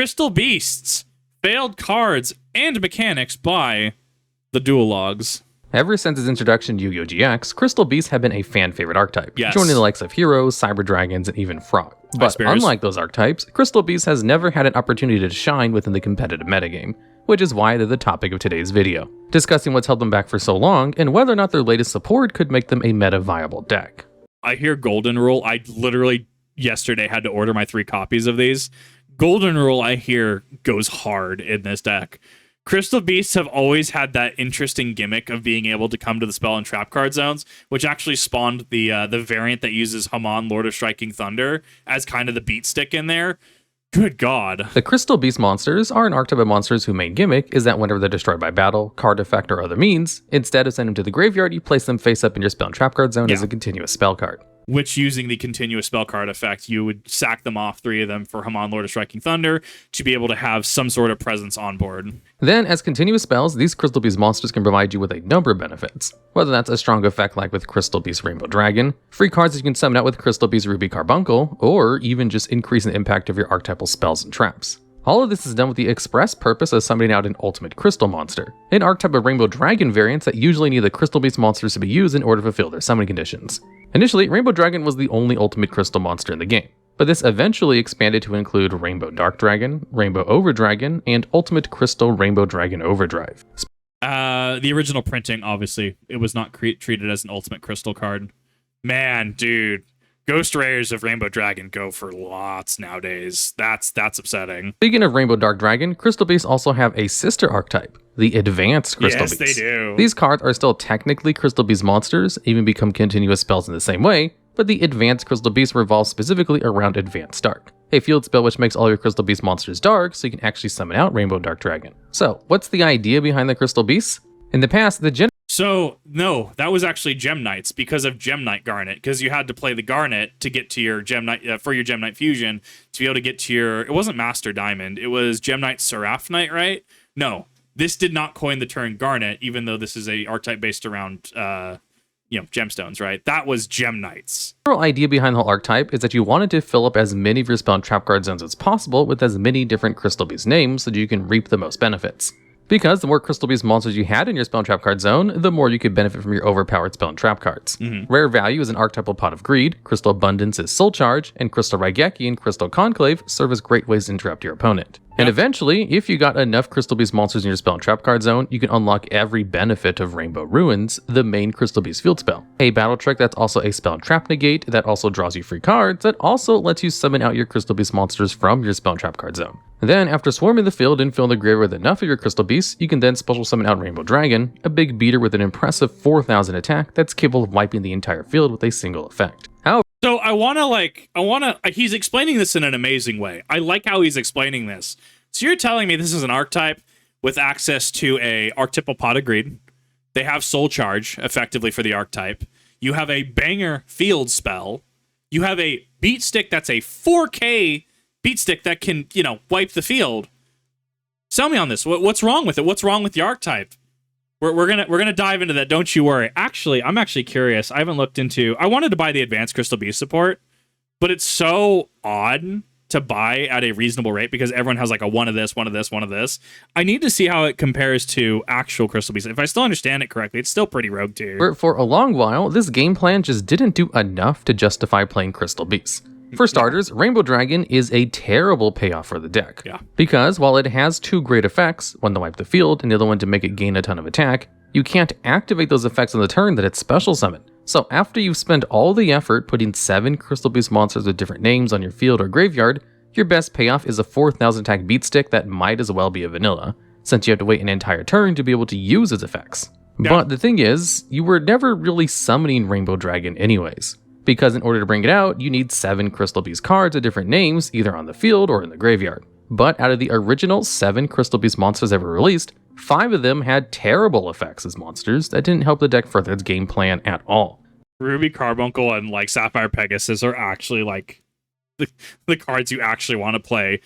Crystal Beasts, Failed Cards, and Mechanics by TheDuelLogs. Ever since its introduction to Yu-Gi-Oh! GX, Crystal Beasts have been a fan-favorite archetype, Yes. joining the likes of Heroes, Cyber Dragons, and even Frog. But unlike those archetypes, Crystal Beasts has never had an opportunity to shine within the competitive metagame, which is why they're the topic of today's video, discussing what's held them back for so long and whether or not their latest support could make them a meta-viable deck. I hear Golden Rule. I literally yesterday had to order my 3 copies of these. Golden Rule, I hear, goes hard in this deck. Crystal Beasts have always had that interesting gimmick of being able to come to the spell and trap card zones, which actually spawned the variant that uses Haman, Lord of Striking Thunder, as kind of the beat stick in there. Good God. The Crystal Beast monsters are an archetype of monsters whose main gimmick is that whenever they're destroyed by battle, card effect, or other means, instead of sending them to the graveyard, you place them face up in your spell and trap card zone as a continuous spell card. Which, using the continuous spell card effect, you would sack them off 3 of them for Haman, Lord of Striking Thunder, to be able to have some sort of presence on board. Then, as continuous spells, these Crystal Beast monsters can provide you with a number of benefits. Whether that's a strong effect like with Crystal Beast Rainbow Dragon, free cards that you can summon out with Crystal Beast Ruby Carbuncle, or even just increasing the impact of your archetypal spells and traps. All of this is done with the express purpose of summoning out an ultimate crystal monster, an archetype of Rainbow Dragon variants that usually need the Crystal Beast monsters to be used in order to fulfill their summoning conditions. Initially, Rainbow Dragon was the only ultimate crystal monster in the game, but this eventually expanded to include Rainbow Dark Dragon, Rainbow Overdragon, and Ultimate Crystal Rainbow Dragon Overdrive. The original printing, obviously, it was not treated as an ultimate crystal card. Man, dude. Ghost Rares of Rainbow Dragon go for lots nowadays. That's upsetting. Speaking of Rainbow Dark Dragon, Crystal Beasts also have a sister archetype, the Advanced Crystal Beasts. Yes, they do. These cards are still technically Crystal Beast monsters, even become continuous spells in the same way, but the Advanced Crystal Beasts revolve specifically around Advanced Dark, a field spell which makes all your Crystal Beast monsters dark so you can actually summon out Rainbow Dark Dragon. So, what's the idea behind the Crystal Beasts? In the past, So, no, that was actually Gem Knights because of Gem Knight Garnet, because you had to play the Garnet to get to your Gem Knight, for your Gem Knight Fusion, to be able to get to your, it wasn't Master Diamond, it was Gem Knight Seraph Knight, right? No, this did not coin the term Garnet, even though this is a archetype based around, gemstones, right? That was Gem Knights. The general idea behind the whole archetype is that you wanted to fill up as many of your spell and trap card zones as possible with as many different Crystal Beast names so that you can reap the most benefits. Because the more Crystal Beast monsters you had in your spell and trap card zone, the more you could benefit from your overpowered spell and trap cards. Rare Value is an archetypal Pot of Greed, Crystal Abundance is Soul Charge, and Crystal Raigeki and Crystal Conclave serve as great ways to interrupt your opponent. And eventually, if you got enough Crystal Beast monsters in your spell and trap card zone, you can unlock every benefit of Rainbow Ruins, the main Crystal Beast field spell. A battle trick that's also a spell and trap negate that also draws you free cards that also lets you summon out your Crystal Beast monsters from your spell and trap card zone. Then, after swarming the field and filling the graveyard with enough of your Crystal Beasts, you can then special summon out Rainbow Dragon, a big beater with an impressive 4,000 attack that's capable of wiping the entire field with a single effect. So he's explaining this in an amazing way. I like how he's explaining this. So you're telling me this is an archetype with access to a archetypal Pot of Greed. They have Soul Charge, effectively, for the archetype. You have a banger field spell. You have a beat stick that's a 4K beat stick that can, wipe the field. Sell me on this. What's wrong with it? What's wrong with the archetype? We're gonna dive into that. Don't you worry. Actually, I'm actually curious. I haven't looked into. I wanted to buy the Advanced Crystal Beast support, but it's so odd to buy at a reasonable rate because everyone has like a one of this, one of this, one of this. I need to see how it compares to actual Crystal Beast. If I still understand it correctly, it's still pretty rogue tier. For a long while, this game plan just didn't do enough to justify playing Crystal Beasts. For starters, Rainbow Dragon is a terrible payoff for the deck. Yeah. Because while it has 2 great effects, one to wipe the field and the other one to make it gain a ton of attack, you can't activate those effects on the turn that it's special summon. So after you've spent all the effort putting 7 Crystal Beast monsters with different names on your field or graveyard, your best payoff is a 4,000 attack beat stick that might as well be a vanilla, since you have to wait an entire turn to be able to use its effects. Yeah. But the thing is, you were never really summoning Rainbow Dragon anyways. Because in order to bring it out, you need 7 Crystal Beast cards with different names, either on the field or in the graveyard. But out of the original 7 Crystal Beast monsters ever released, 5 of them had terrible effects as monsters that didn't help the deck further its game plan at all. Ruby Carbuncle and Sapphire Pegasus are actually the cards you actually want to play.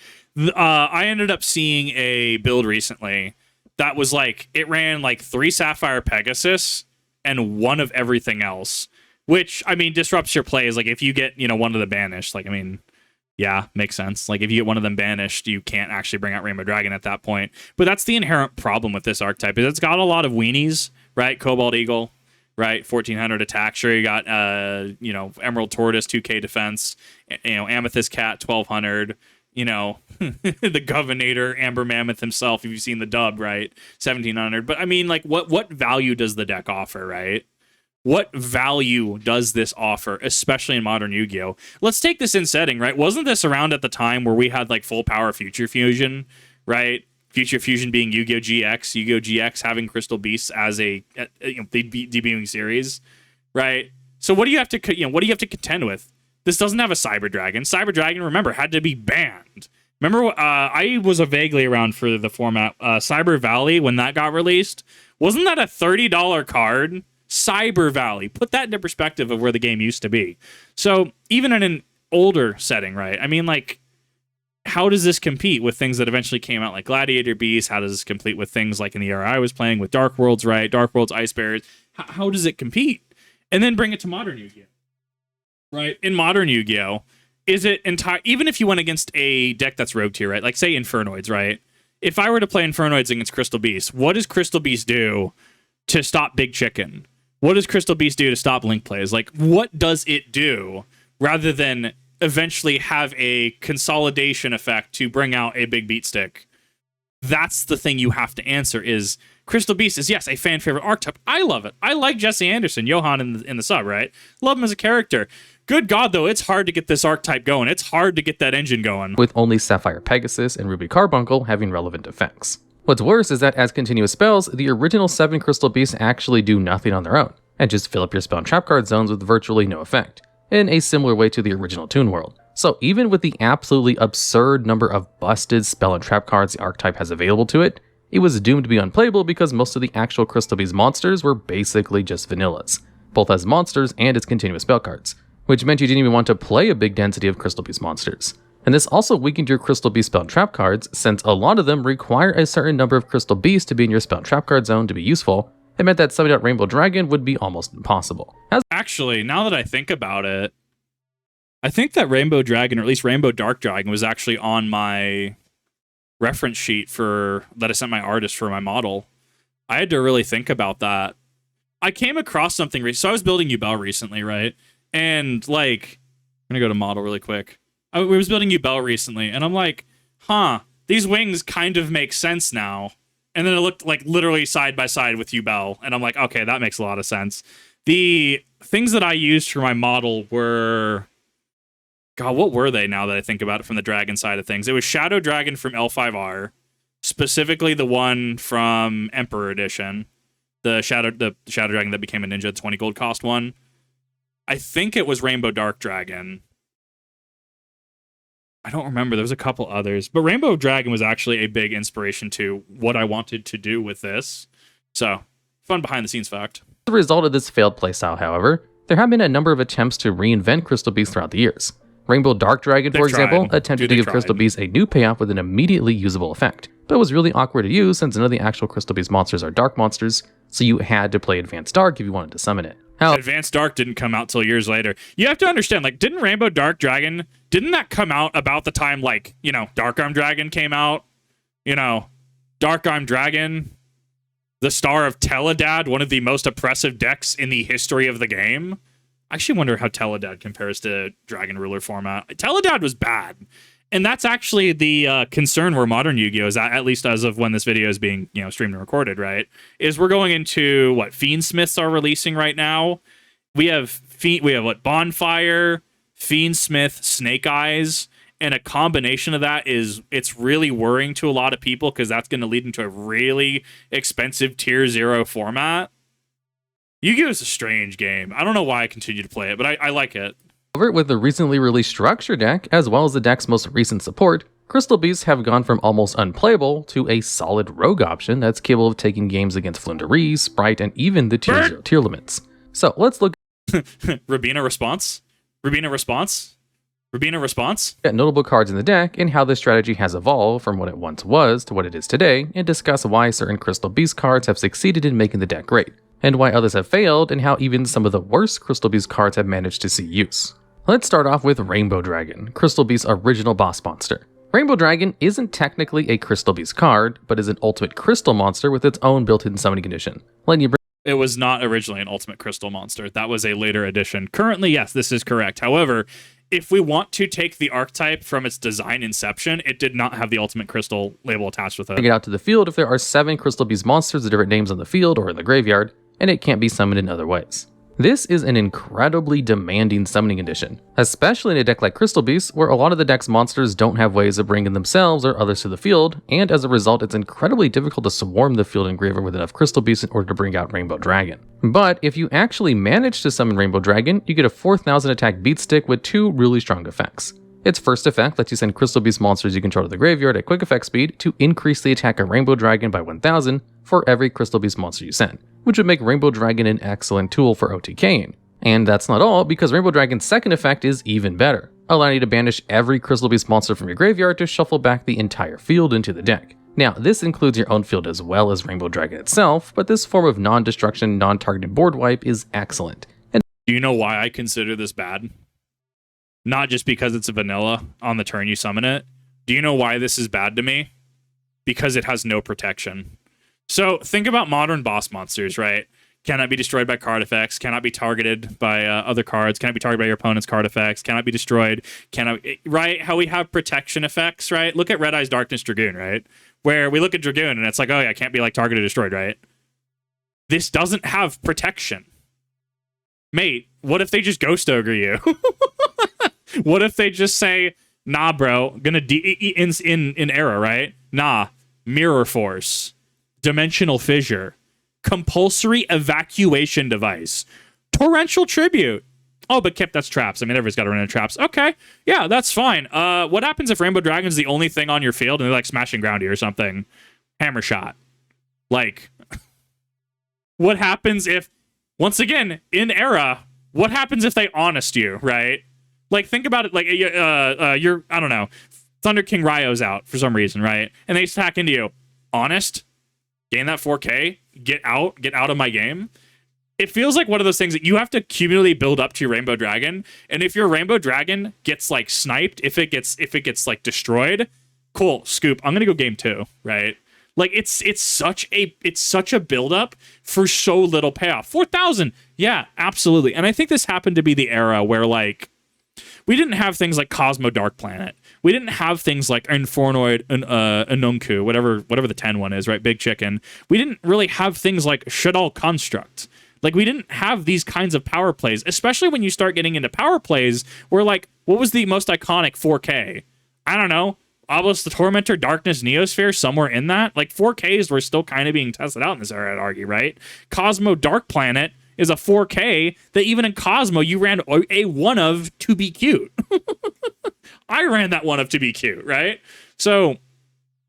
I ended up seeing a build recently that was it ran 3 Sapphire Pegasus and 1 of everything else. Which, disrupts your plays. If you get, one of the banished, Yeah, makes sense. Like if you get one of them banished, you can't actually bring out Rainbow Dragon at that point. But that's the inherent problem with this archetype, is it's got a lot of weenies, right? Cobalt Eagle, right? 1400 attack. Sure, you got Emerald Tortoise, 2k defense, Amethyst Cat, 1200. The Governator, Amber Mammoth himself, if you've seen the dub, right? 1700. But I mean, like, what value does the deck offer, right? What value does this offer, especially in modern Yu-Gi-Oh? Let's take this in setting, right? Wasn't this around at the time where we had like full power Future Fusion, right? Future Fusion being Yu-Gi-Oh GX, Yu-Gi-Oh GX having Crystal Beasts as a debuting series, right? So what do you have to contend with? This doesn't have a Cyber Dragon. Cyber Dragon, remember, had to be banned. Remember, I was vaguely around for the format. Cyber Valley, when that got released, wasn't that a $30 card? Cyber Valley. Put that into perspective of where the game used to be. So even in an older setting, right? I mean, like, how does this compete with things that eventually came out like Gladiator Beast? How does this compete with things like in the era I was playing with Dark Worlds, right? Dark Worlds, Ice Bears. How does it compete? And then bring it to modern Yu-Gi-Oh! Right? In modern Yu-Gi-Oh! Is it entire? Even if you went against a deck that's rogue tier, right? Like say Infernoids, right? If I were to play Infernoids against Crystal Beast, what does Crystal Beast do to stop Big Chicken? What does Crystal Beast do to stop link plays? Like, what does it do rather than eventually have a consolidation effect to bring out a big beat stick? That's the thing you have to answer is Crystal Beast is, yes, a fan favorite archetype. I love it. I like Jesse Anderson, Johan in the sub, right? Love him as a character. Good God, though, it's hard to get this archetype going. It's hard to get that engine going. With only Sapphire Pegasus and Ruby Carbuncle having relevant effects. What's worse is that as continuous spells, the original 7 Crystal Beasts actually do nothing on their own, and just fill up your spell and trap card zones with virtually no effect, in a similar way to the original Toon World. So even with the absolutely absurd number of busted spell and trap cards the archetype has available to it, it was doomed to be unplayable because most of the actual Crystal Beast monsters were basically just vanillas, both as monsters and as continuous spell cards, which meant you didn't even want to play a big density of Crystal Beast monsters. And this also weakened your Crystal Beast spell and trap cards, since a lot of them require a certain number of Crystal Beasts to be in your spell and trap card zone to be useful. It meant that summing out Rainbow Dragon would be almost impossible. Actually, now that I think about it, I think that Rainbow Dragon, or at least Rainbow Dark Dragon, was actually on my reference sheet that I sent my artist for my model. I had to really think about that. I came across something so I was building Yubel recently, right? And like, I'm gonna go to model really quick. I was building Yubel recently, and I'm like, these wings kind of make sense now. And then it looked like literally side by side with Yubel, and I'm like, okay, that makes a lot of sense. The things that I used for my model were, God, what were they now that I think about it from the dragon side of things? It was Shadow Dragon from L5R, specifically the one from Emperor Edition, the Shadow Dragon that became a ninja, 20 gold cost one. I think it was Rainbow Dark Dragon. I don't remember. There was a couple others. But Rainbow Dragon was actually a big inspiration to what I wanted to do with this. So, fun behind-the-scenes fact. As a result of this failed playstyle, however, there have been a number of attempts to reinvent Crystal Beasts throughout the years. Rainbow Dark Dragon, for example, attempted to give Crystal Beasts a new payoff with an immediately usable effect, but was really awkward to use since none of the actual Crystal Beast monsters are dark monsters, so you had to play Advanced Dark if you wanted to summon it. Advanced Dark didn't come out till years later. You have to understand, like, didn't Rainbow Dark Dragon, didn't that come out about the time, like, Dark Arm Dragon came out? Dark Arm Dragon, the star of Teledad, one of the most oppressive decks in the history of the game. I actually wonder how Teledad compares to Dragon Ruler format. Teledad was bad. And that's actually the concern where modern Yu-Gi-Oh! Is at least as of when this video is being streamed and recorded, right? Is we're going into what Fiendsmiths are releasing right now. We have Bonfire, Fiendsmith, Snake Eyes, and a combination of that it's really worrying to a lot of people because that's going to lead into a really expensive tier 0 format. Yu-Gi-Oh! Is a strange game. I don't know why I continue to play it, but I like it. With the recently released Structure deck, as well as the deck's most recent support, Crystal Beasts have gone from almost unplayable to a solid rogue option that's capable of taking games against Flunderies, Sprite, and even the tier 0 tier limits. So let's look Rabina response? at notable cards in the deck and how this strategy has evolved from what it once was to what it is today, and discuss why certain Crystal Beast cards have succeeded in making the deck great, and why others have failed, and how even some of the worst Crystal Beast cards have managed to see use. Let's start off with Rainbow Dragon, Crystal Beast's original boss monster. Rainbow Dragon isn't technically a Crystal Beast card, but is an ultimate crystal monster with its own built-in summoning condition, letting you bring. It was not originally an ultimate crystal monster. That was a later addition. Currently, yes, this is correct. However, if we want to take the archetype from its design inception, it did not have the ultimate crystal label attached with it. Bring it out to the field if there are 7 Crystal Beast monsters with different names on the field or in the graveyard, and it can't be summoned in other ways. This is an incredibly demanding summoning condition, especially in a deck like Crystal Beast, where a lot of the deck's monsters don't have ways of bringing themselves or others to the field, and as a result, it's incredibly difficult to swarm the field and graveyard with enough Crystal Beasts in order to bring out Rainbow Dragon. But if you actually manage to summon Rainbow Dragon, you get a 4,000 attack beat stick with 2 really strong effects. Its first effect lets you send Crystal Beast monsters you control to the graveyard at quick effect speed to increase the attack of Rainbow Dragon by 1,000 for every Crystal Beast monster you send, which would make Rainbow Dragon an excellent tool for OTKing. And that's not all, because Rainbow Dragon's second effect is even better, allowing you to banish every Crystal Beast monster from your graveyard to shuffle back the entire field into the deck. Now, this includes your own field as well as Rainbow Dragon itself, but this form of non-destruction, non-targeted board wipe is excellent. And do you know why I consider this bad? Not just because it's a vanilla on the turn you summon it. Do you know why this is bad to me? Because it has no protection. So think about modern boss monsters, right? Cannot be destroyed by card effects, cannot be targeted by other cards, cannot be targeted by your opponent's card effects, cannot be destroyed, right? How we have protection effects, right? Look at Red Eyes Darkness Dragoon, right? Where we look at Dragoon and it's like, oh yeah, can't be like targeted or destroyed, right? This doesn't have protection. Mate, what if they just Ghost Ogre you? What if they just say, nah, bro, gonna in Era, right? Nah, Mirror Force, Dimensional Fissure, Compulsory Evacuation Device, Torrential Tribute. Oh, but Kip, that's traps. I mean, everybody's got to run into traps. Okay, yeah, that's fine. What happens if Rainbow Dragon's the only thing on your field and they're like smashing ground you or something? Hammer Shot. Like, what happens if, once again, in Era, what happens if they honest you, right? Like, think about it, like, you're, I don't know, Thunder King Ryo's out for some reason, right? And they attack into you. Honest? Gain that 4K? Get out of my game? It feels like one of those things that you have to cumulatively build up to your Rainbow Dragon, and if your Rainbow Dragon gets, like, sniped, if it gets, like, destroyed, cool, scoop, I'm gonna go game 2, right? Like, it's such a build-up for so little payoff. 4,000! Yeah, absolutely. And I think this happened to be the era where, like, we didn't have things like Cosmo Dark Planet. We didn't have things like Infernoid, Anunku, whatever the 10 one is, right? Big Chicken. We didn't really have things like Shadal Construct. Like, we didn't have these kinds of power plays, especially when you start getting into power plays where, like, what was the most iconic 4K? I don't know. Obelisk the Tormentor, Darkness, Neosphere, somewhere in that. Like, 4Ks were still kind of being tested out in this era, I'd argue, right? Cosmo Dark Planet is a 4K that even in Cosmo, you ran a one of to be cute. I ran that one of to be cute, right? So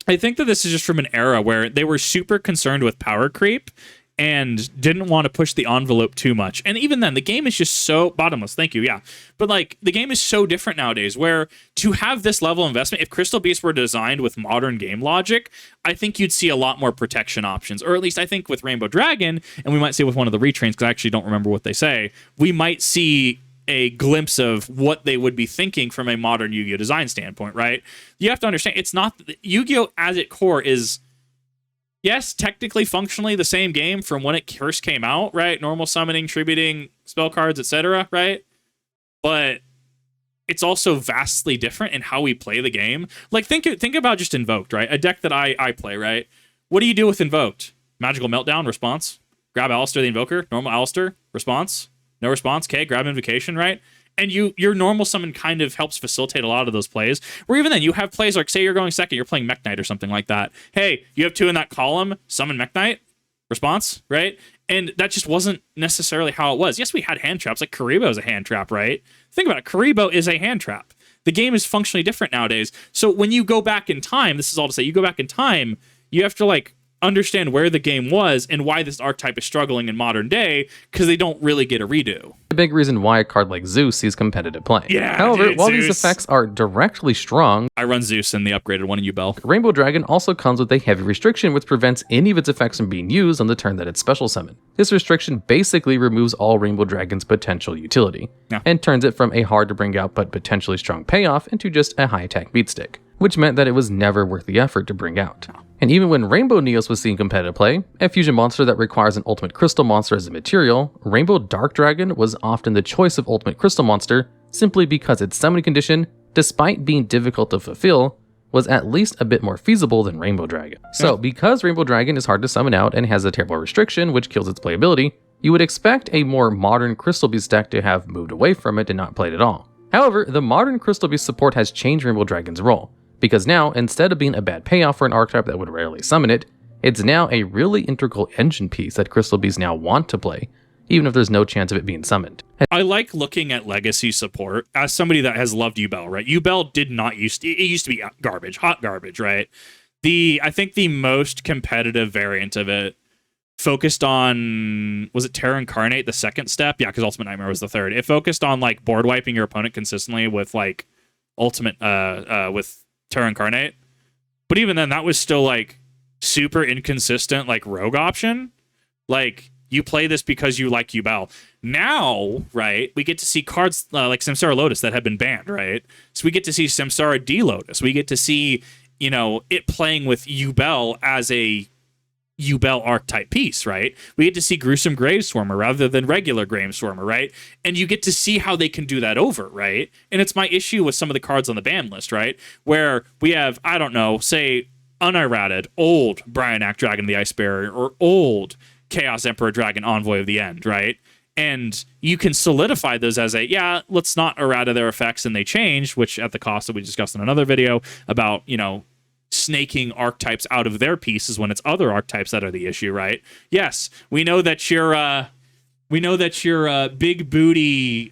I think that this is just from an era where they were super concerned with power creep and didn't want to push the envelope too much. And even then, the game is just so bottomless. Thank you, yeah. But like, the game is so different nowadays where to have this level of investment, if Crystal Beasts were designed with modern game logic, I think you'd see a lot more protection options. Or at least I think with Rainbow Dragon, and we might see with one of the retrains, because I actually don't remember what they say, we might see a glimpse of what they would be thinking from a modern Yu-Gi-Oh! Design standpoint, right? You have to understand, it's not... Yu-Gi-Oh! As its core is... Yes, technically, functionally, the same game from when it first came out, right? Normal summoning, tributing, spell cards, etc., right? But it's also vastly different in how we play the game. Like, think about just Invoked, right? A deck that I play, right? What do you do with Invoked? Magical Meltdown, response. Grab Alistair the Invoker, normal Alistair, response. No response, okay, grab Invocation, right? And your normal summon kind of helps facilitate a lot of those plays. Where even then, you have plays like, say you're going second, you're playing Mech Knight or something like that. Hey, you have 2 in that column, summon Mech Knight, response, right? And that just wasn't necessarily how it was. Yes, we had hand traps, like Karibo is a hand trap, right? Think about it, Karibo is a hand trap. The game is functionally different nowadays. So when you go back in time, this is all to say, you go back in time, you have to like understand where the game was and why this archetype is struggling in modern day, because they don't really get a redo. A big reason why a card like Zeus sees competitive play. Yeah, However, dude, while Zeus. these effects are directly strong, I run Zeus in the upgraded one in Ubel. Rainbow Dragon also comes with a heavy restriction which prevents any of its effects from being used on the turn that it's special summoned. This restriction basically removes all Rainbow Dragon's potential utility, and turns it from a hard to bring out but potentially strong payoff into just a high attack beatstick, which meant that it was never worth the effort to bring out. And even when Rainbow Neos was seeing competitive play, a fusion monster that requires an ultimate crystal monster as a material, Rainbow Dark Dragon was often the choice of ultimate crystal monster simply because its summoning condition, despite being difficult to fulfill, was at least a bit more feasible than Rainbow Dragon. So because Rainbow Dragon is hard to summon out and has a terrible restriction which kills its playability, you would expect a more modern Crystal Beast deck to have moved away from it and not played at all. However, the modern Crystal Beast support has changed Rainbow Dragon's role, because now, instead of being a bad payoff for an archetype that would rarely summon it, it's now a really integral engine piece that Crystal Beasts now want to play, even if there's no chance of it being summoned. I like looking at legacy support as somebody that has loved Ubel, right? Ubel did not it used to be garbage, hot garbage, right? I think the most competitive variant of it focused on, was it Terra Incarnate, the second step? Yeah, because Ultimate Nightmare was the third. It focused on like board wiping your opponent consistently with like Ultimate, with Terra Incarnate. But even then, that was still like super inconsistent, like rogue option. Like, you play this because you like Ubel. Now, right, we get to see cards like Samsara Lotus that have been banned, right? So we get to see Samsara D Lotus. We get to see, you know, it playing with Ubel as a Ubel archetype piece, right? We get to see Gruesome Graveswarmer rather than regular Graveswarmer, right? And you get to see how they can do that over, right? And it's my issue with some of the cards on the ban list, right? Where we have, I don't know, say, unerrated, old Bryonac Dragon of the Ice Barrier, or old Chaos Emperor Dragon Envoy of the End, right? And you can solidify those as let's not errata their effects and they change, which at the cost that we discussed in another video about, you know, snaking archetypes out of their pieces when it's other archetypes that are the issue, right? Yes, we know that your big booty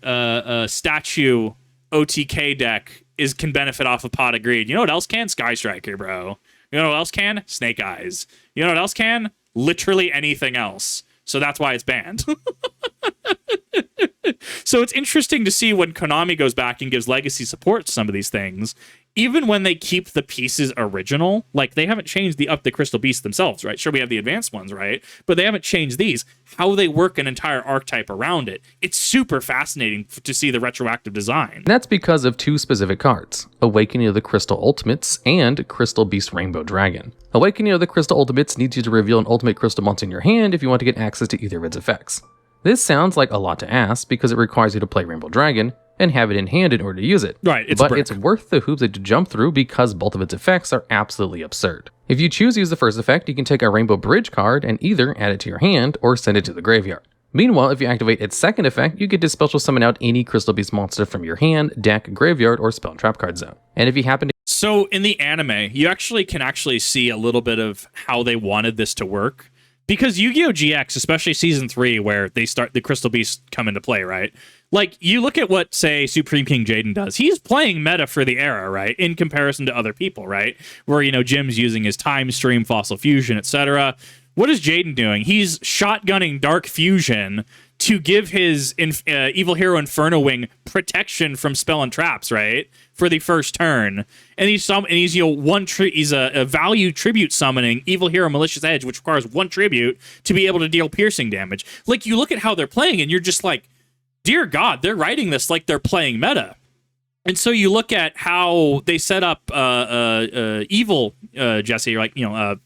statue OTK deck can benefit off of Pot of Greed. You know what else can? Sky Striker, bro. You know what else can? Snake Eyes. You know what else can? Literally anything else. So that's why it's banned. So it's interesting to see when Konami goes back and gives legacy support to some of these things, even when they keep the pieces original. Like, they haven't changed the Crystal Beasts themselves, right? Sure, we have the advanced ones, right? But they haven't changed these. How they work an entire archetype around it. It's super fascinating to see the retroactive design. And that's because of two specific cards, Awakening of the Crystal Ultimates and Crystal Beast Rainbow Dragon. Awakening of the Crystal Ultimates needs you to reveal an ultimate crystal monster in your hand if you want to get access to either of its effects. This sounds like a lot to ask because it requires you to play Rainbow Dragon and have it in hand in order to use it. Right, but it's worth the hoops that you jump through because both of its effects are absolutely absurd. If you choose to use the first effect, you can take a Rainbow Bridge card and either add it to your hand or send it to the graveyard. Meanwhile, if you activate its second effect, you get to special summon out any Crystal Beast monster from your hand, deck, graveyard, or spell and trap card zone. And if you happen to... So in the anime, you can see a little bit of how they wanted this to work. Because Yu-Gi-Oh! GX, especially Season 3, where the Crystal Beasts come into play, right? Like, you look at what, say, Supreme King Jaden does. He's playing meta for the era, right? In comparison to other people, right? Where, you know, Jim's using his Time Stream, Fossil Fusion, etc. What is Jaden doing? He's shotgunning Dark Fusion to give his Evil Hero Inferno Wing protection from spell and traps, right? For the first turn. And he's he's a value tribute summoning Evil Hero Malicious Edge, which requires one tribute to be able to deal piercing damage. Like, you look at how they're playing and you're just like, dear God, they're writing this like they're playing meta. And so you look at how they set up Evil Jesse, like, you know,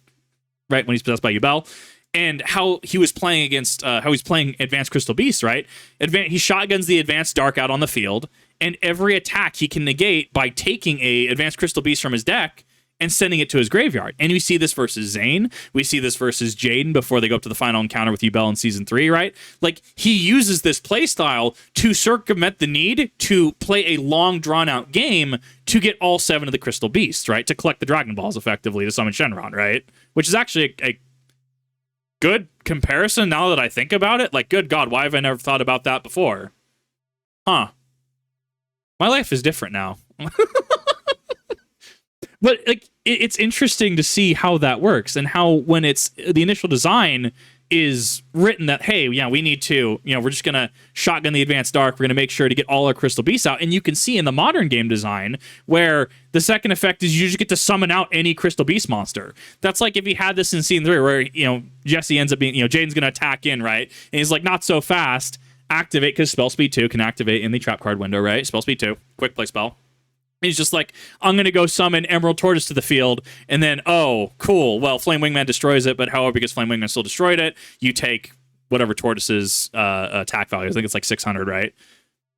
right when he's possessed by Ubel, and how he was playing against, how he's playing Advanced Crystal Beast, right? He shotguns the Advanced Dark out on the field, and every attack he can negate by taking a Advanced Crystal Beast from his deck and sending it to his graveyard. And we see this versus Zane. We see this versus Jaden before they go up to the final encounter with Ubel in Season 3, right? Like, he uses this playstyle to circumvent the need to play a long, drawn-out game to get all 7 of the Crystal Beasts, right? To collect the Dragon Balls, effectively, to summon Shenron, right? Which is actually a good comparison now that I think about it. Like, good God, why have I never thought about that before? Huh. My life is different now. But, like, it's interesting to see how that works and how when it's the initial design is written that, hey, yeah, we need to, we're just going to shotgun the advanced dark. We're going to make sure to get all our crystal beasts out. And you can see in the modern game design where the second effect is you just get to summon out any crystal beast monster. That's like if you had this in scene 3 where, Jesse ends up being, Jaden's going to attack in, right? And he's like, not so fast. Activate, because spell speed 2 can activate in the trap card window, right? Spell speed 2, quick play spell. He's just like, I'm going to go summon Emerald Tortoise to the field, and then, oh, cool. Well, Flame Wingman destroys it, but however, because Flame Wingman still destroyed it, you take whatever Tortoise's attack value. I think it's like 600, right?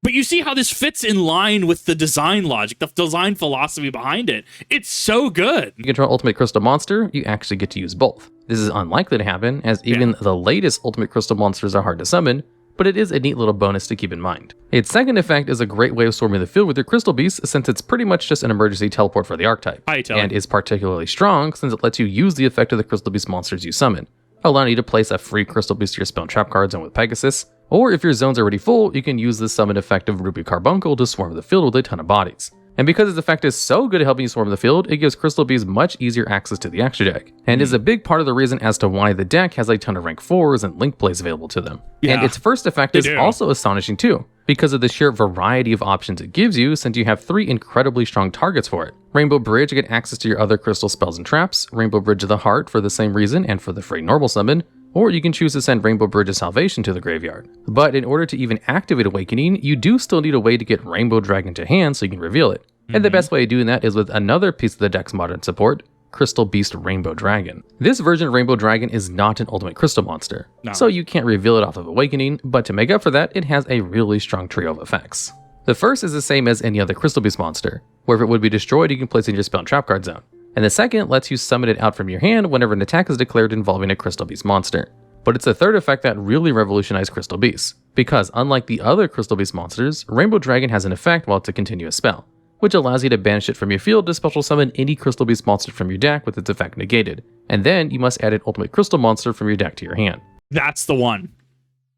But you see how this fits in line with the design logic, the design philosophy behind it. It's so good. You control Ultimate Crystal Monster, you actually get to use both. This is unlikely to happen, as even the latest Ultimate Crystal Monsters are hard to summon, but it is a neat little bonus to keep in mind. Its second effect is a great way of swarming the field with your crystal beasts, since it's pretty much just an emergency teleport for the archetype, and is particularly strong since it lets you use the effect of the crystal beast monsters you summon, allowing you to place a free crystal beast to your spell and trap card zone with Pegasus, or if your zone's already full, you can use the summon effect of Ruby Carbuncle to swarm the field with a ton of bodies. And because its effect is so good at helping you swarm the field, it gives Crystal Bees much easier access to the extra deck, and is a big part of the reason as to why the deck has a ton of rank 4s and link plays available to them. Yeah, and its first effect is also astonishing too, because of the sheer variety of options it gives you, since you have 3 incredibly strong targets for it. Rainbow Bridge to get access to your other crystal spells and traps, Rainbow Bridge of the Heart for the same reason and for the free normal summon, or you can choose to send Rainbow Bridge of Salvation to the graveyard. But in order to even activate Awakening, you do still need a way to get Rainbow Dragon to hand so you can reveal it. And the best way of doing that is with another piece of the deck's modern support, Crystal Beast Rainbow Dragon. This version of Rainbow Dragon is not an ultimate crystal monster, so you can't reveal it off of Awakening, but to make up for that, it has a really strong trio of effects. The first is the same as any other Crystal Beast monster, where if it would be destroyed, you can place it in your spell and trap card zone. And the second lets you summon it out from your hand whenever an attack is declared involving a Crystal Beast monster. But it's the third effect that really revolutionized Crystal Beasts, because unlike the other Crystal Beast monsters, Rainbow Dragon has an effect while it's a continuous spell, which allows you to banish it from your field to special summon any Crystal Beast monster from your deck with its effect negated, and then you must add an Ultimate Crystal Monster from your deck to your hand. That's the one.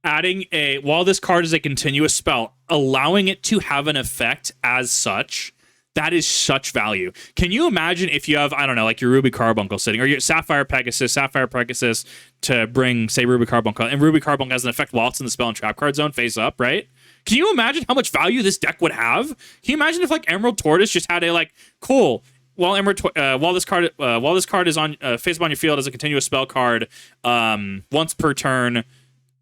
Adding while this card is a continuous spell, allowing it to have an effect as such, that is such value. Can you imagine if you have, I don't know, like your Ruby Carbuncle sitting, or your Sapphire Pegasus to bring, say, Ruby Carbuncle, and Ruby Carbuncle has an effect while it's in the spell and trap card zone face up, right? Can you imagine how much value this deck would have? Can you imagine if like Emerald Tortoise just had a cool, while this card is on face up on your field as a continuous spell card, once per turn,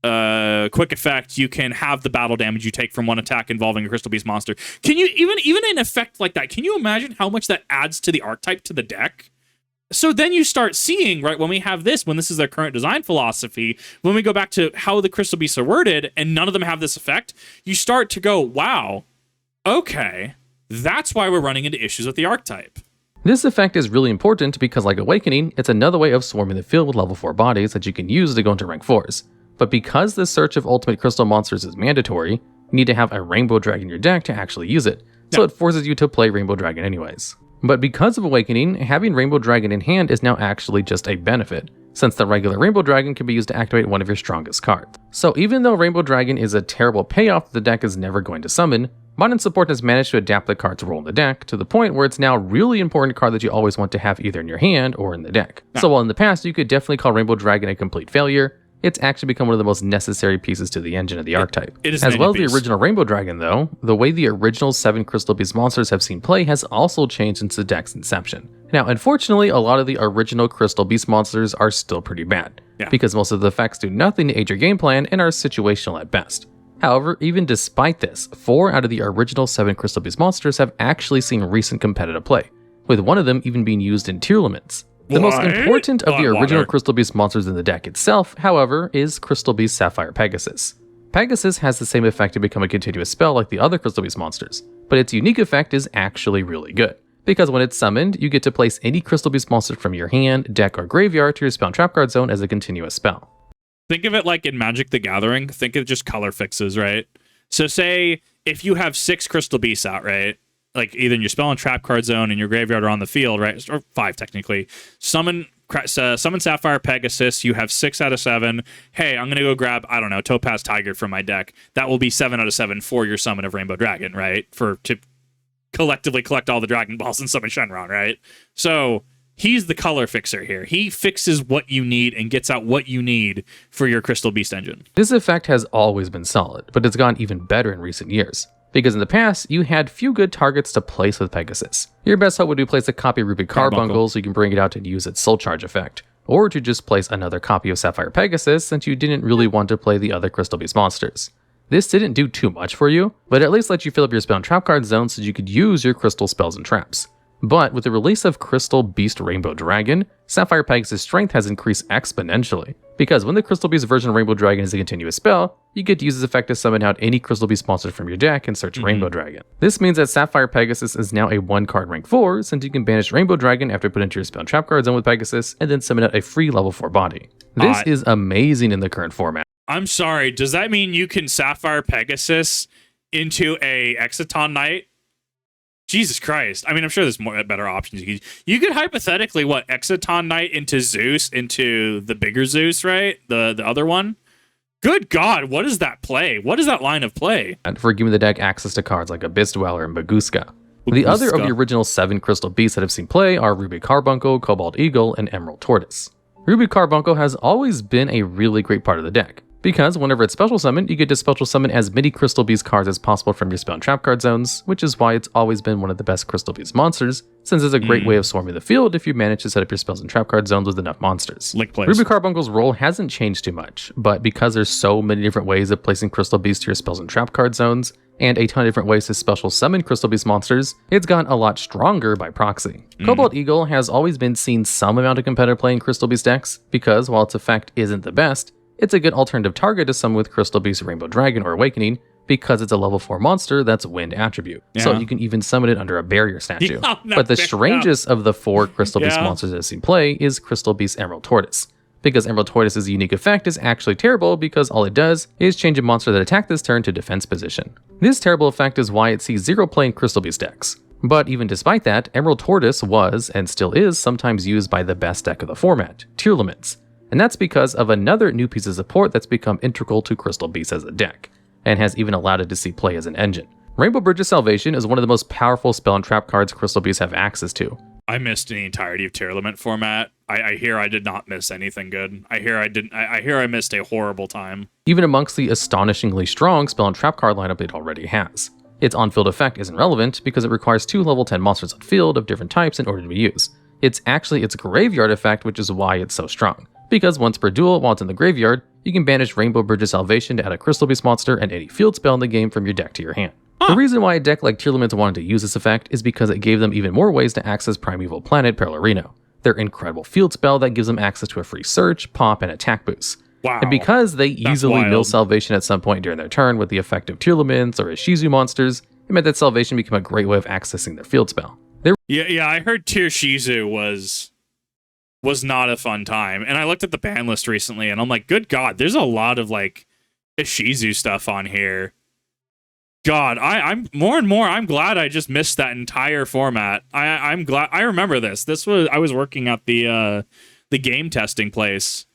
quick effect, you can have the battle damage you take from one attack involving a Crystal Beast monster. Can you even an effect like that? Can you imagine how much that adds to the archetype to the deck? So then you start seeing, right, when we have this, when this is their current design philosophy, when we go back to how the Crystal Beasts are worded and none of them have this effect, you start to go, wow, okay, that's why we're running into issues with the archetype. This effect is really important because, like Awakening, it's another way of swarming the field with level 4 bodies that you can use to go into rank 4s. But because the search of Ultimate Crystal Monsters is mandatory, you need to have a Rainbow Dragon in your deck to actually use it, so it forces you to play Rainbow Dragon anyways. But because of Awakening, having Rainbow Dragon in hand is now actually just a benefit, since the regular Rainbow Dragon can be used to activate one of your strongest cards. So even though Rainbow Dragon is a terrible payoff that the deck is never going to summon, modern support has managed to adapt the card's role in the deck to the point where it's now a really important card that you always want to have either in your hand or in the deck. So while in the past you could definitely call Rainbow Dragon a complete failure, it's actually become one of the most necessary pieces to the engine of the archetype. It is as well as the original Rainbow Dragon though, the way the original 7 Crystal Beast monsters have seen play has also changed since the deck's inception. Now unfortunately, a lot of the original Crystal Beast monsters are still pretty bad, because most of the effects do nothing to aid your game plan and are situational at best. However, even despite this, 4 out of the original 7 Crystal Beast monsters have actually seen recent competitive play, with one of them even being used in tier limits. The most important of the original Crystal Beast monsters in the deck itself, however, is Crystal Beast Sapphire Pegasus. Pegasus has the same effect to become a continuous spell like the other Crystal Beast monsters, but its unique effect is actually really good, because when it's summoned, you get to place any Crystal Beast monster from your hand, deck, or graveyard to your spell and trap card zone as a continuous spell. Think of it like in Magic the Gathering. Think of just color fixes, right? So say if you have 6 Crystal Beasts out, right? Like either in your spell and trap card zone, in your graveyard, or on the field, right? Or 5 technically. Summon Sapphire Pegasus. You have 6 out of 7. Hey, I'm gonna go grab, I don't know, Topaz Tiger from my deck. That will be 7 out of 7 for your summon of Rainbow Dragon, right? To collectively collect all the Dragon Balls and summon Shenron, right? So He's the color fixer here. He fixes what you need and gets out what you need for your Crystal Beast engine. This effect has always been solid, but it's gotten even better in recent years. Because in the past, you had few good targets to place with Pegasus. Your best hope would be place a copy of Ruby Carbuncle so you can bring it out and use its Soul Charge effect, or to just place another copy of Sapphire Pegasus since you didn't really want to play the other Crystal Beast monsters. This didn't do too much for you, but at least let you fill up your spell and trap card zone so you could use your crystal spells and traps. But with the release of Crystal Beast Rainbow Dragon, Sapphire Pegasus' strength has increased exponentially, because when the Crystal Beast version of Rainbow Dragon is a continuous spell, you get to use this effect to summon out any Crystal Beast monster from your deck and search Rainbow Dragon. This means that Sapphire Pegasus is now a 1-card rank 4, since you can banish Rainbow Dragon after putting into your spell and trap card zone with Pegasus, and then summon out a free level 4 body. This is amazing in the current format. I'm sorry, does that mean you can Sapphire Pegasus into a Exciton Knight? Jesus Christ. I mean, I'm sure there's better options. You could hypothetically, Exciton Knight into Zeus, into the bigger Zeus, right? The other one? Good God, what is that play? What is that line of play? And for giving the deck access to cards like Abyss Dweller and Baguska. The other of the original 7 Crystal Beasts that have seen play are Ruby Carbuncle, Cobalt Eagle, and Emerald Tortoise. Ruby Carbuncle has always been a really great part of the deck, because whenever it's special summoned, you get to special summon as many Crystal Beast cards as possible from your spell and trap card zones, which is why it's always been one of the best Crystal Beast monsters, since it's a great way of swarming the field if you manage to set up your spells and trap card zones with enough monsters. Ruby Carbuncle's role hasn't changed too much, but because there's so many different ways of placing Crystal Beast to your spells and trap card zones, and a ton of different ways to special summon Crystal Beast monsters, it's gotten a lot stronger by proxy. Cobalt Eagle has always been seen some amount of competitive play in Crystal Beast decks, because while its effect isn't the best, it's a good alternative target to summon with Crystal Beast Rainbow Dragon or Awakening, because it's a level 4 monster that's wind attribute. So you can even summon it under a barrier statue. But the strangest of the 4 Crystal Beast monsters that I've seen play is Crystal Beast Emerald Tortoise. Because Emerald Tortoise's unique effect is actually terrible because all it does is change a monster that attacked this turn to defense position. This terrible effect is why it sees 0 play in Crystal Beast decks. But even despite that, Emerald Tortoise was, and still is, sometimes used by the best deck of the format, Tearlaments. And that's because of another new piece of support that's become integral to Crystal Beast as a deck, and has even allowed it to see play as an engine. Rainbow Bridge of Salvation is one of the most powerful spell and trap cards Crystal Beasts have access to. I missed the entirety of Tearlament format. I hear I did not miss anything good. I hear I missed a horrible time. Even amongst the astonishingly strong spell and trap card lineup it already has. Its on-field effect isn't relevant because it requires 2 level 10 monsters on field of different types in order to be used. It's actually its graveyard effect, which is why it's so strong. Because once per duel, while it's in the graveyard, you can banish Rainbow Bridge of Salvation to add a Crystal Beast monster and any field spell in the game from your deck to your hand. The reason why a deck like Tearlaments wanted to use this effect is because it gave them even more ways to access Primeval Planet Perlerino, their incredible field spell that gives them access to a free search, pop, and attack boost. Wow. And because they easily mill Salvation at some point during their turn with the effect of Tearlaments or Ishizu monsters, it meant that Salvation became a great way of accessing their field spell. Yeah, I heard Tear Shizu was not a fun time. And I looked at the ban list recently and I'm like, good God, there's a lot of like Ishizu stuff on here. God, I'm more and more, I'm glad I just missed that entire format. I'm glad I remember this. I was working at the game testing place.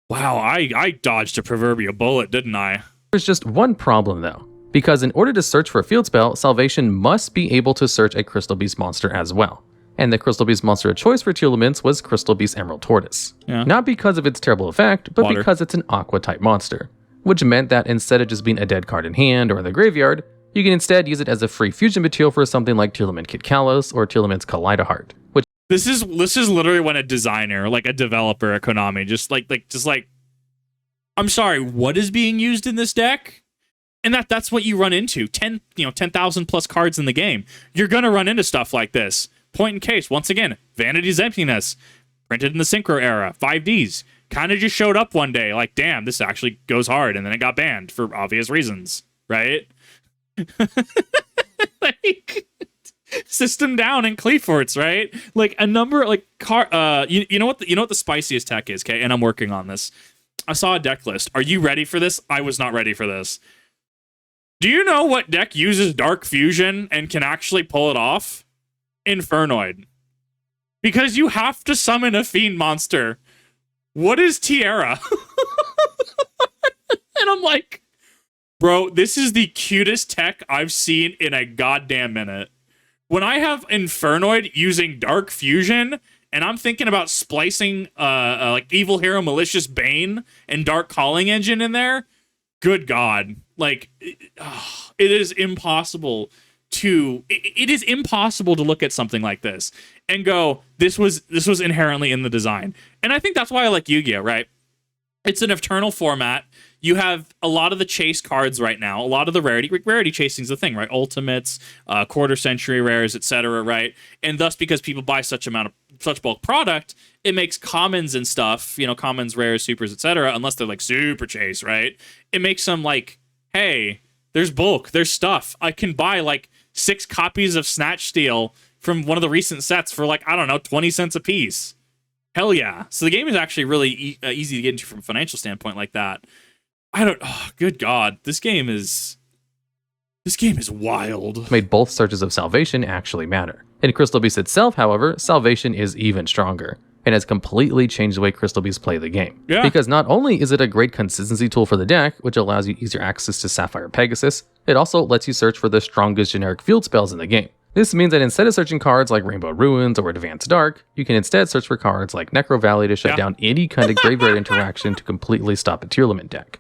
Wow, I dodged a proverbial bullet, didn't I? There's just one problem though, because in order to search for a field spell, Salvation must be able to search a Crystal Beast monster as well. And the Crystal Beast monster of choice for Tearlaments was Crystal Beast Emerald Tortoise. Yeah. Not because of its terrible effect, but because it's an Aqua-type monster, which meant that instead of just being a dead card in hand or in the graveyard, you can instead use it as a free fusion material for something like Tearlament Kid Kalos or Tearlament's Kaleidoheart, which This is literally when a designer, like a developer at Konami, just like, I'm sorry, what is being used in this deck? And that's what you run into. 10,000 plus cards in the game. You're gonna run into stuff like this. Point in case, once again, Vanity's Emptiness, printed in the Synchro era, 5Ds, kind of just showed up one day, like, damn, this actually goes hard, and then it got banned for obvious reasons, right? Like, System Down and Cleaforts, right? Like a number, like you know what the spiciest tech is, okay? And I'm working on this. I saw a deck list. Are you ready for this? I was not ready for this. Do you know what deck uses Dark Fusion and can actually pull it off? Infernoid. Because you have to summon a fiend monster. What is Tierra? And I'm like, bro, this is the cutest tech I've seen in a goddamn minute. When I have Infernoid using Dark Fusion, and I'm thinking about splicing like Evil Hero Malicious Bane and Dark Calling Engine in there, good God. Like, it is impossible it is impossible to look at something like this and go, this was inherently in the design. And I think that's why I like Yu-Gi-Oh, right? It's an eternal format. You have a lot of the chase cards right now. A lot of the rarity chasing is the thing, right? Ultimates, quarter century rares, etc., right? And thus, because people buy such bulk product, it makes commons and stuff, commons, rares, supers, etc., unless they're like super chase, right? It makes them like, hey, there's bulk, there's stuff. I can buy like 6 copies of Snatch Steal from one of the recent sets for like, I don't know, 20 cents a piece. Hell yeah. So the game is actually really easy to get into from a financial standpoint like that. Good God. This game is wild. Made both Searches of Salvation actually matter. In Crystal Beast itself, however, Salvation is even stronger, and has completely changed the way Crystal Beast play the game. Yeah. Because not only is it a great consistency tool for the deck, which allows you easier access to Sapphire Pegasus, it also lets you search for the strongest generic field spells in the game. This means that instead of searching cards like Rainbow Ruins or Advanced Dark, you can instead search for cards like Necro Valley to shut down any kind of graveyard interaction to completely stop a tier limit deck.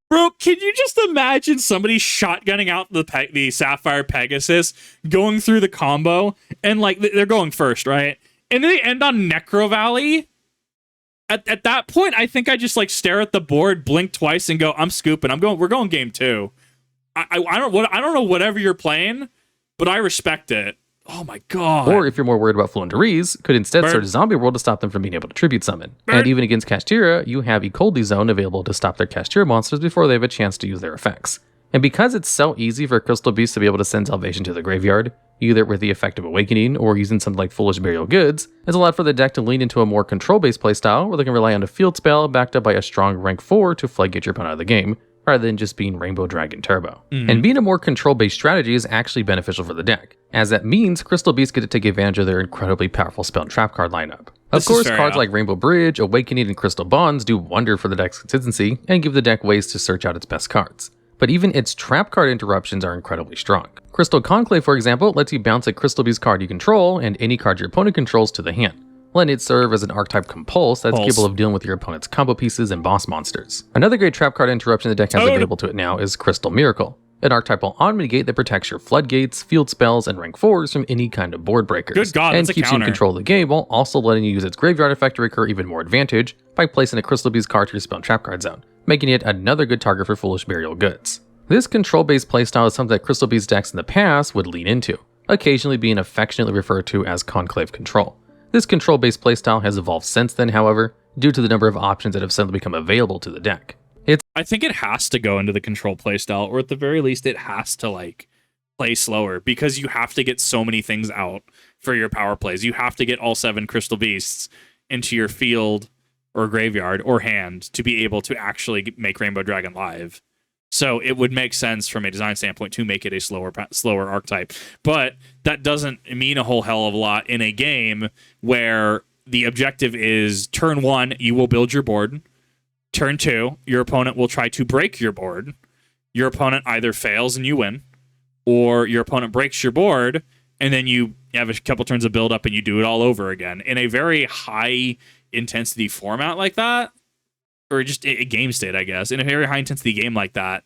Bro, can you just imagine somebody shotgunning out the Sapphire Pegasus, going through the combo, and like they're going first, right? And then they end on Necro Valley? At that point, I think I just like stare at the board, blink twice, and go, I'm scooping. We're going game 2. I don't know whatever you're playing, but I respect it. Oh my God. Or if you're more worried about Floowandereeze, could instead search Zombie World to stop them from being able to tribute summon. And even against Kashtira, you have Ecoldi Zone available to stop their Kashtira monsters before they have a chance to use their effects. And because it's so easy for Crystal Beast to be able to send Salvation to the graveyard, either with the effect of Awakening or using something like Foolish Burial Goods, it's allowed for the deck to lean into a more control-based playstyle where they can rely on a field spell backed up by a strong rank 4 to floodgate your opponent out of the game, rather than just being Rainbow Dragon Turbo. And being a more control-based strategy is actually beneficial for the deck, as that means Crystal Beast get to take advantage of their incredibly powerful spell and trap card lineup. Of course, cards like Rainbow Bridge, Awakening, and Crystal Bonds do wonder for the deck's consistency and give the deck ways to search out its best cards. But even its trap card interruptions are incredibly strong. Crystal Conclave, for example, lets you bounce a Crystal Beast card you control and any card your opponent controls to the hand, letting it serve as an Archetype Compulse that's capable of dealing with your opponent's combo pieces and boss monsters. Another great trap card interruption the deck has available to it now is Crystal Miracle, an archetypal Omnigate that protects your floodgates, field spells, and rank 4s from any kind of board breakers. Good God, and that's keeps a you in counter. control of the game while also letting you use its graveyard effect to recur even more advantage by placing a Crystal Beast card to your spell and trap card zone, making it another good target for Foolish Burial Goods. This control-based playstyle is something that Crystal Beast decks in the past would lean into, occasionally being affectionately referred to as Conclave Control. This control-based playstyle has evolved since then, however, due to the number of options that have suddenly become available to the deck. I think it has to go into the control playstyle, or at the very least, it has to like play slower, because you have to get so many things out for your power plays. You have to get all 7 Crystal Beasts into your field or graveyard or hand to be able to actually make Rainbow Dragon live. So it would make sense from a design standpoint to make it a slower archetype. But that doesn't mean a whole hell of a lot in a game where the objective is turn 1, you will build your board. Turn 2, your opponent will try to break your board. Your opponent either fails and you win, or your opponent breaks your board, and then you have a couple turns of build up and you do it all over again. In a very high intensity format like that, or just a game state, I guess, in a very high intensity game like that,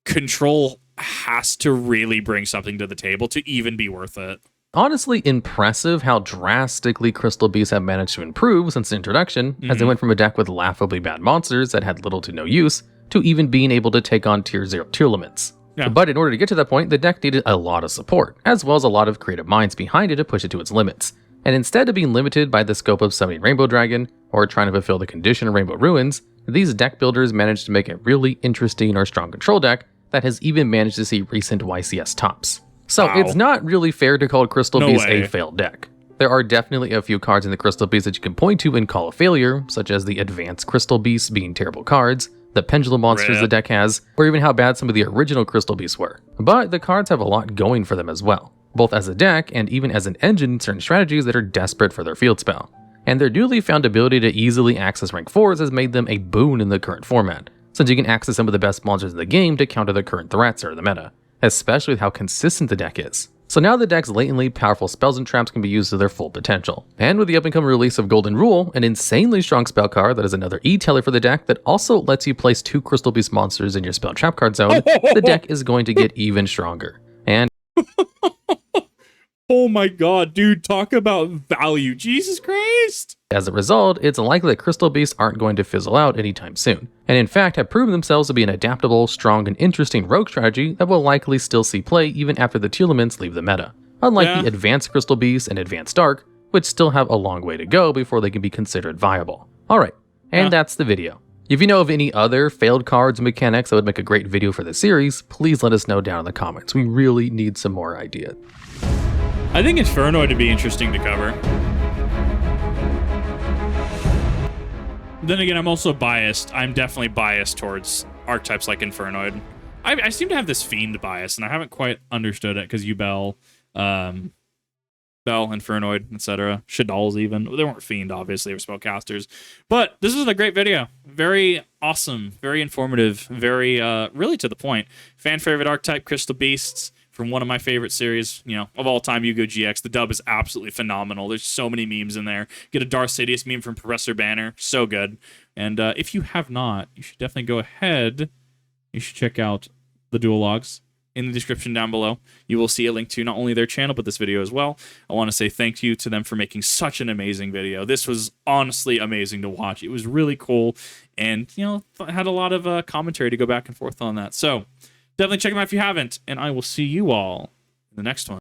control has to really bring something to the table to even be worth it. Honestly impressive how drastically Crystal Beasts have managed to improve since the introduction, as they went from a deck with laughably bad monsters that had little to no use, to even being able to take on tier 0 tier limits. Yeah. But in order to get to that point, the deck needed a lot of support, as well as a lot of creative minds behind it to push it to its limits. And instead of being limited by the scope of summoning Rainbow Dragon, or trying to fulfill the condition of Rainbow Ruins, these deck builders managed to make a really interesting or strong control deck that has even managed to see recent YCS tops. So it's not really fair to call Crystal Beast a failed deck. There are definitely a few cards in the Crystal Beast that you can point to and call a failure, such as the Advanced Crystal Beasts being terrible cards, the Pendulum Monsters the deck has, or even how bad some of the original Crystal Beasts were. But the cards have a lot going for them as well, both as a deck and even as an engine in certain strategies that are desperate for their field spell. And their newly found ability to easily access rank 4s has made them a boon in the current format, since you can access some of the best monsters in the game to counter the current threats or the meta, especially with how consistent the deck is. So now the deck's latently powerful spells and traps can be used to their full potential. And with the up-and-coming release of Golden Rule, an insanely strong spell card that is another E-Teller for the deck that also lets you place 2 Crystal Beast monsters in your spell trap card zone, the deck is going to get even stronger. And oh my god, dude, talk about value. Jesus Christ! as a result, it's likely that Crystal Beasts aren't going to fizzle out anytime soon, and in fact have proven themselves to be an adaptable, strong, and interesting rogue strategy that will likely still see play even after the two elements leave the meta, unlike the Advanced Crystal Beasts and Advanced Dark, which still have a long way to go before they can be considered viable. Alright, and that's the video. If you know of any other failed cards and mechanics that would make a great video for the series, please let us know down in the comments. We really need some more ideas. I think Infernoid would be interesting to cover. Then again, I'm also biased. I'm definitely biased towards archetypes like Infernoid. I seem to have this Fiend bias, and I haven't quite understood it, because Bell, Infernoid, etc. Shaddolls even. They weren't Fiend, obviously. They were spellcasters. But this was a great video. Very awesome. Very informative. Very, really to the point. Fan favorite archetype, Crystal Beasts, from one of my favorite series, of all time, Yu-Gi-Oh! GX. The dub is absolutely phenomenal. There's so many memes in there. Get a Darth Sidious meme from Professor Banner. So good. And if you have not, you should definitely go ahead. You should check out the TheDuelLogs in the description down below. You will see a link to not only their channel, but this video as well. I want to say thank you to them for making such an amazing video. This was honestly amazing to watch. It was really cool. And, had a lot of commentary to go back and forth on that. So, definitely check them out if you haven't, and I will see you all in the next one.